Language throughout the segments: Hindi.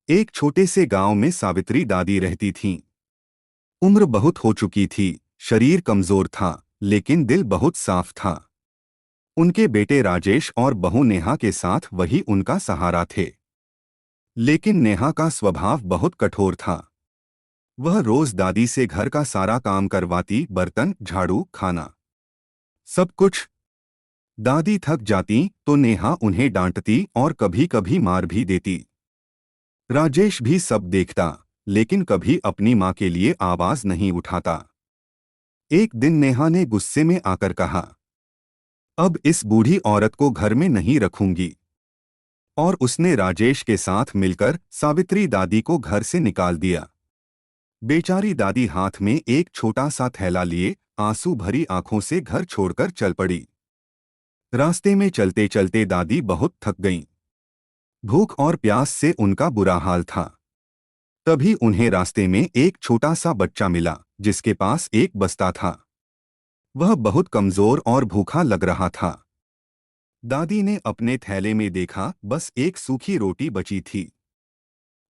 एक छोटे से गांव में सावित्री दादी रहती थीं। उम्र बहुत हो चुकी थी, शरीर कमजोर था, लेकिन दिल बहुत साफ था। उनके बेटे राजेश और बहू नेहा के साथ वही उनका सहारा थे। लेकिन नेहा का स्वभाव बहुत कठोर था। वह रोज दादी से घर का सारा काम करवाती, बर्तन, झाड़ू, खाना, सब कुछ। दादी थक जाती तो नेहा उन्हें डांटती और कभी कभी मार भी देती। राजेश भी सब देखता, लेकिन कभी अपनी माँ के लिए आवाज नहीं उठाता। एक दिन नेहा ने गुस्से में आकर कहा, अब इस बूढ़ी औरत को घर में नहीं रखूंगी। और उसने राजेश के साथ मिलकर सावित्री दादी को घर से निकाल दिया। बेचारी दादी हाथ में एक छोटा सा थैला लिए आंसू भरी आंखों से घर छोड़कर चल पड़ी। रास्ते में चलते चलते दादी बहुत थक गईं। भूख और प्यास से उनका बुरा हाल था। तभी उन्हें रास्ते में एक छोटा सा बच्चा मिला, जिसके पास एक बस्ता था। वह बहुत कमजोर और भूखा लग रहा था। दादी ने अपने थैले में देखा, बस एक सूखी रोटी बची थी।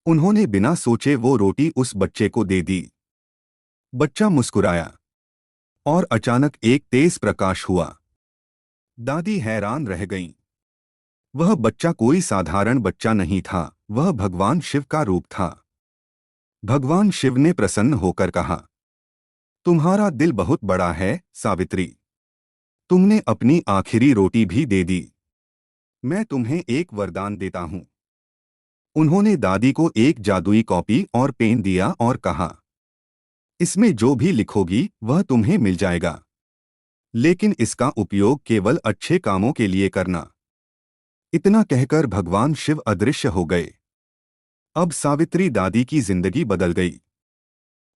उन्होंने बिना सोचे वो रोटी उस बच्चे को दे दी। बच्चा मुस्कुराया और अचानक एक तेज प्रकाश हुआ। दादी हैरान रह गईं। वह बच्चा कोई साधारण बच्चा नहीं था, वह भगवान शिव का रूप था। भगवान शिव ने प्रसन्न होकर कहा, तुम्हारा दिल बहुत बड़ा है सावित्री। तुमने अपनी आखिरी रोटी भी दे दी। मैं तुम्हें एक वरदान देता हूं। उन्होंने दादी को एक जादुई कॉपी और पेन दिया और कहा, इसमें जो भी लिखोगी वह तुम्हें मिल जाएगा, लेकिन इसका उपयोग केवल अच्छे कामों के लिए करना। इतना कहकर भगवान शिव अदृश्य हो गए। अब सावित्री दादी की जिंदगी बदल गई।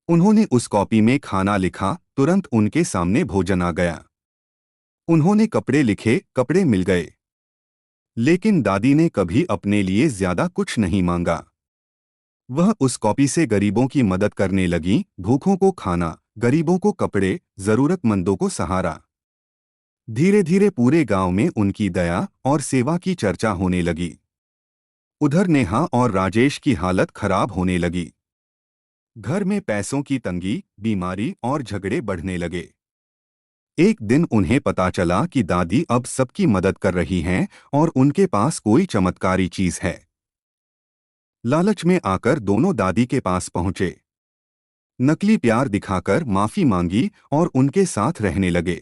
उन्होंने उस कॉपी में खाना लिखा, तुरंत उनके सामने भोजन आ गया। उन्होंने कपड़े लिखे, कपड़े मिल गए। लेकिन दादी ने कभी अपने लिए ज्यादा कुछ नहीं मांगा। वह उस कॉपी से गरीबों की मदद करने लगी, भूखों को खाना, गरीबों को कपड़े, जरूरतमंदों को सहारा। धीरे धीरे पूरे गांव में उनकी दया और सेवा की चर्चा होने लगी। उधर नेहा और राजेश की हालत खराब होने लगी। घर में पैसों की तंगी, बीमारी और झगड़े बढ़ने लगे। एक दिन उन्हें पता चला कि दादी अब सबकी मदद कर रही हैं और उनके पास कोई चमत्कारी चीज है। लालच में आकर दोनों दादी के पास पहुंचे। नकली प्यार दिखाकर माफी मांगी और उनके साथ रहने लगे।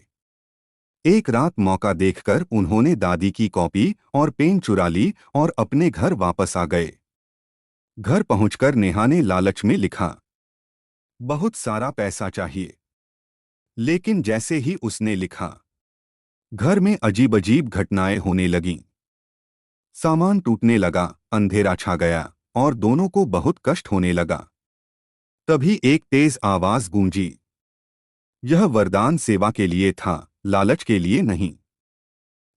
एक रात मौका देखकर उन्होंने दादी की कॉपी और पेन चुरा ली और अपने घर वापस आ गए। घर पहुंचकर नेहा ने लालच में लिखा, बहुत सारा पैसा चाहिए। लेकिन जैसे ही उसने लिखा, घर में अजीब अजीब घटनाएं होने लगीं। सामान टूटने लगा, अंधेरा छा गया और दोनों को बहुत कष्ट होने लगा। तभी एक तेज आवाज गूंजी, यह वरदान सेवा के लिए था, लालच के लिए नहीं।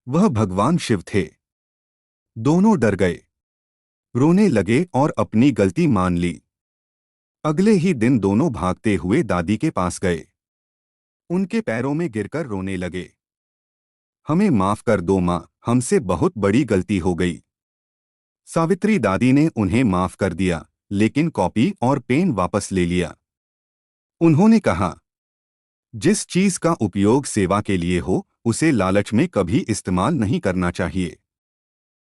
वह भगवान शिव थे। दोनों डर गए, रोने लगे और अपनी गलती मान ली। अगले ही दिन दोनों भागते हुए दादी के पास गए। उनके पैरों में गिरकर रोने लगे, हमें माफ कर दो माँ, हमसे बहुत बड़ी गलती हो गई। सावित्री दादी ने उन्हें माफ कर दिया, लेकिन कॉपी और पेन वापस ले लिया। उन्होंने कहा, जिस चीज का उपयोग सेवा के लिए हो, उसे लालच में कभी इस्तेमाल नहीं करना चाहिए।